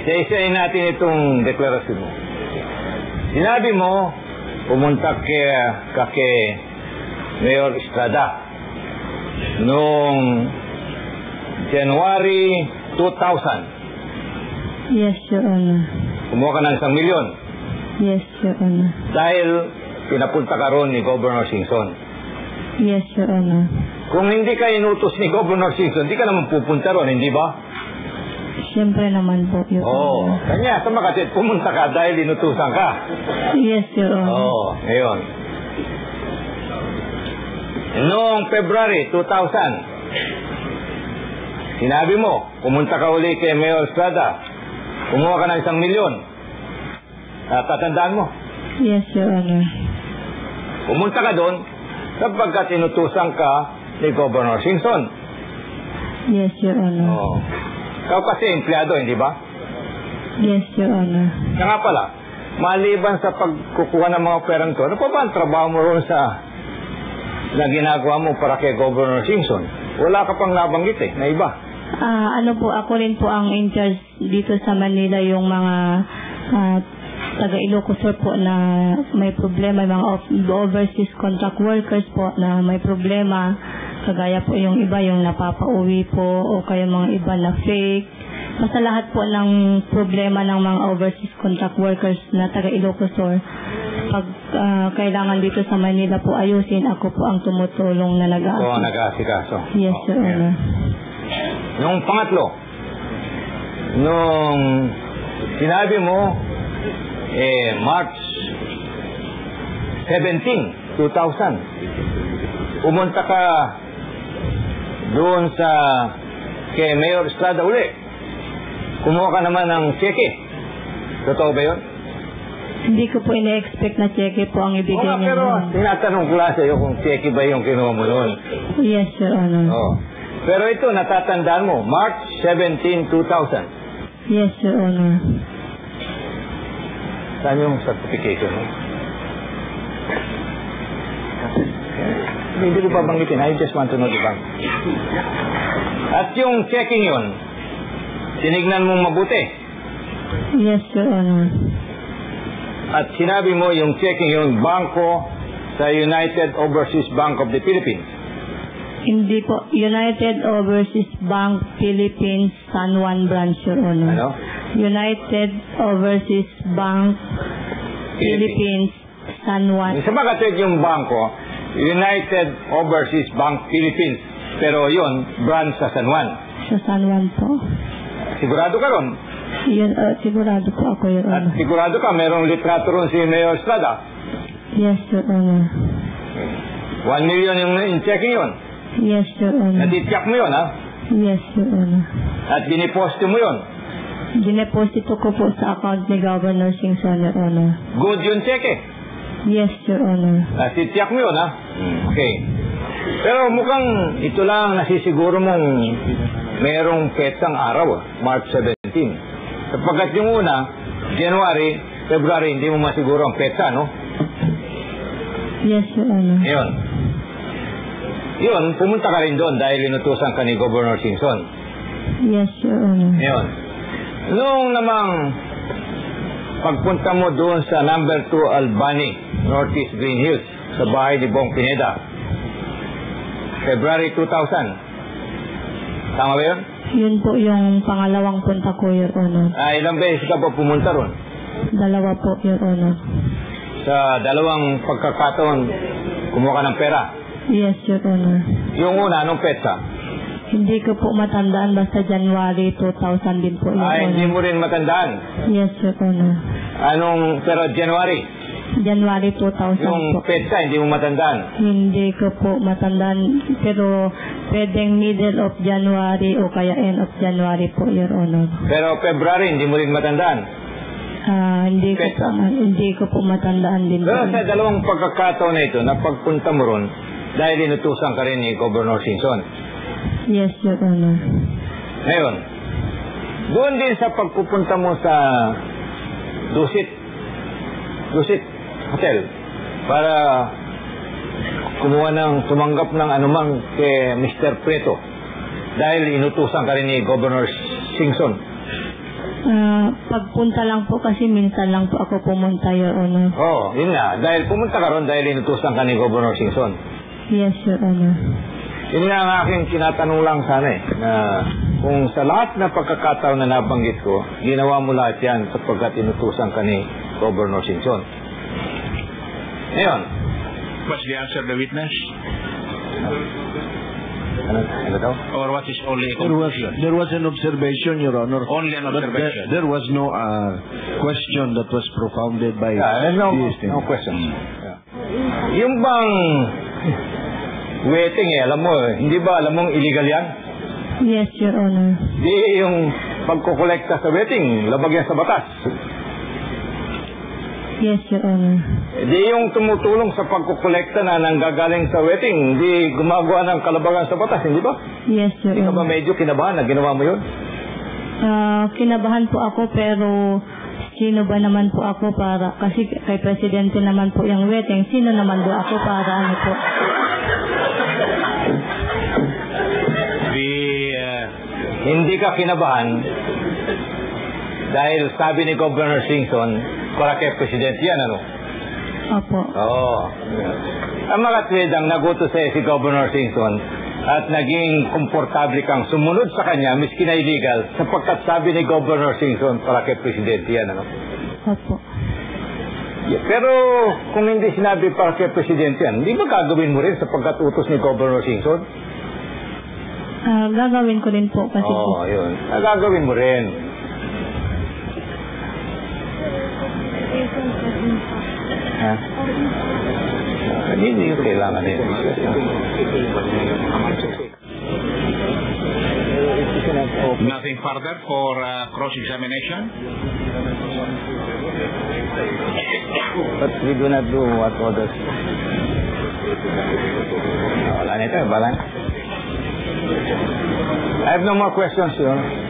Isa-isain natin itong deklarasyon mo. Sinabi mo, pumunta ka kay Mayor Estrada noong January 2000. Yes, Your Honor. Kumuha ka ng 1 milyon. Yes, Your Honor. Dahil pinapunta ka ron ni Governor Singson. Yes, Your Honor. Kung hindi ka inutos ni Governor Singson, hindi ka naman pupunta ron, hindi ba? Siyempre naman po, Your Honor. Kanya, sa Makati, pumunta ka dahil inutusan ka. Yes, Your Honor. Ngayon. Noong February 2000, sinabi mo, pumunta ka uli kay Mayor Estrada, kumuha ka ng 1 milyon. Tatandaan mo? Yes, Your Honor. Pumunta ka doon sapagkat inutusan ka ni Governor Singson. Yes, Your Honor. Ikaw kasi empleyado, hindi ba? Yes, Your Honor. Kaya nga pala, maliban sa pagkukuha ng mga perang to, ano pa ba ang trabaho mo ron na ginagawa mo para kay Governor Singson? Wala ka pang nabanggit na iba. Ako rin po ang in charge dito sa Manila, yung mga taga Ilocos Sur po na may problema, mga overseas contract workers po na may problema, kagaya po yung iba yung napapauwi po o kaya mga iba na fake. Basta lahat po ng problema ng mga overseas contract workers na taga Ilocos Sur, pag kailangan dito sa Manila po ayusin, ako po ang tumutulong na nag-aasikaso. Yes, Your Honor. Yung pangatlo, nung sinabi mo, March 17, 2000, pumunta ka doon kay Mayor Estrada uli. Kumuha ka naman ng cheque. Totoo ba yun? Hindi ko po ina-expect na cheque po ang ibigay niya. Pero tinatanong ko lang sa iyo kung cheque ba yung kinuha mo noon. Yes, Your Honor. Pero ito, natatandaan mo, March 17, 2000. Yes, Your Honor. Saan yung certification mo? Hindi ko pa banggitin. I just want to know the bank. At yung checking yun, tinignan mong mabuti. Yes, Your Honor. At sinabi mo yung checking yung bangko sa United Overseas Bank of the Philippines. Hindi po. United Overseas Bank Philippines San Juan Branch, Your Honor. Ano? United Overseas Bank Philippines San Juan. Sa Makati yung bangko, United Overseas Bank Philippines. Pero yun, branch sa San Juan. Sa San Juan po. Sigurado ka ron? Sigurado po ako, Your Honor. At sigurado ka, merong litrato ron si Mayor Estrada? Yes, Your Honor. 1 million yung checking yun? Yes, Your Honor. Natitiyak mo yun, ha? Yes, Your Honor. At diniposto mo yun? Dineposito ko po sa account ni Governor Singson, Your Honor. Good yung cheque? Yes, Your Honor. Natitiyak mo yun, ha? Okay. Pero mukhang ito lang nasisiguro mong merong petsang araw, March 17. Sapagkat yung una, January, February, hindi mo masiguro ang petsa, no? Yes, Your Honor. Yun, pumunta ka rin doon dahil inutusan ka ni Governor Singson. Yes, Your Honor. Yun. Noong namang pagpunta mo doon sa number 2 Albany, Northeast Green Hills, sa bahay ni Bong Pineda, February 2000. Tama ba yun? Yun po yung pangalawang punta ko, Your Honor. Ilang beses ka pa pumunta ron? 2 po, Your Honor. Sa dalawang pagkakataon, kumuha ka ng pera? Yes, Your Honor. Yung una, anong petsa? Hindi ko po matandaan, basta January 2000 din po, Your Honor. Hindi mo rin matandaan? Yes, Your Honor. Pero January? January 2000 yung po. petsa, hindi mo matandaan? Hindi ko po matandaan, pero pwedeng middle of January o kaya end of January po, Your Honor. Pero February, hindi mo rin matandaan? Hindi ko po matandaan din. Pero sa dalawang pagkakataon na ito, na pagpunta mo ron, dahil inutusan ka rin ni Governor Singson. Yes, Your Honor. Ngayon, doon din sa pagpupunta mo sa Dusit Hotel para tumanggap ng anumang kay Mr. Preto dahil inutusan ka rin ni Governor Singson. Pagpunta lang po kasi minsan lang po ako pumunta, Your Honor. Oo, yun nga. Dahil pumunta ka ron dahil inutusan ka ni Governor Singson. Yes, Your Honor. Yun nga ang aking tinatanong lang sana na kung sa lahat na pagkakataon na nabanggit ko, ginawa mo lahat yan sapagkat inutusan ka ni Governor Singson. Ngayon. What's the answer of the witness? Ano daw? Or what is only a conclusion? There was an observation, Your Honor. Only an But observation. there was no question that was propounded by There's no question. Yeah. Yung bang wetting alam mo, hindi ba alam mong illegal yan? Yes, Your Honor. Di yung pagkukolekta sa wetting, labag yan sa batas. Yes, Your Honor. Di yung tumutulong sa pagkukolekta na nanggagaling sa wetting, di gumagawa ng kalabagan sa batas, hindi ba? Yes, Your Hindi ka ba Honor. medyo kinabahan na ginawa mo yun? Kinabahan po ako pero sino ba naman po ako para, kasi kay Presidente naman po yung wedding, sino naman po ako para ano po? Hindi ka kinabahan dahil sabi ni Governor Singson, para kay Presidente yan, ano? Opo. Oo. Ang mga twedang nagutos sa'yo si Governor Singson at naging komportable kang sumunod sa kanya, miski na illegal, sapagkat sabi ni Governor Singson, para kay Presidente yan, ano? Opo. Pero kung hindi sinabi para kay Presidente yan, hindi ba gagawin mo rin sapagkat utos ni Governor Singson? Gagawin ko rin po kasi Oo, yun. Gagawin mo rin. Ha? Hindi yung kailangan yun. Nothing further for cross-examination? But we do not do what others. Wala nito, balance. I have no more questions, Your Honor.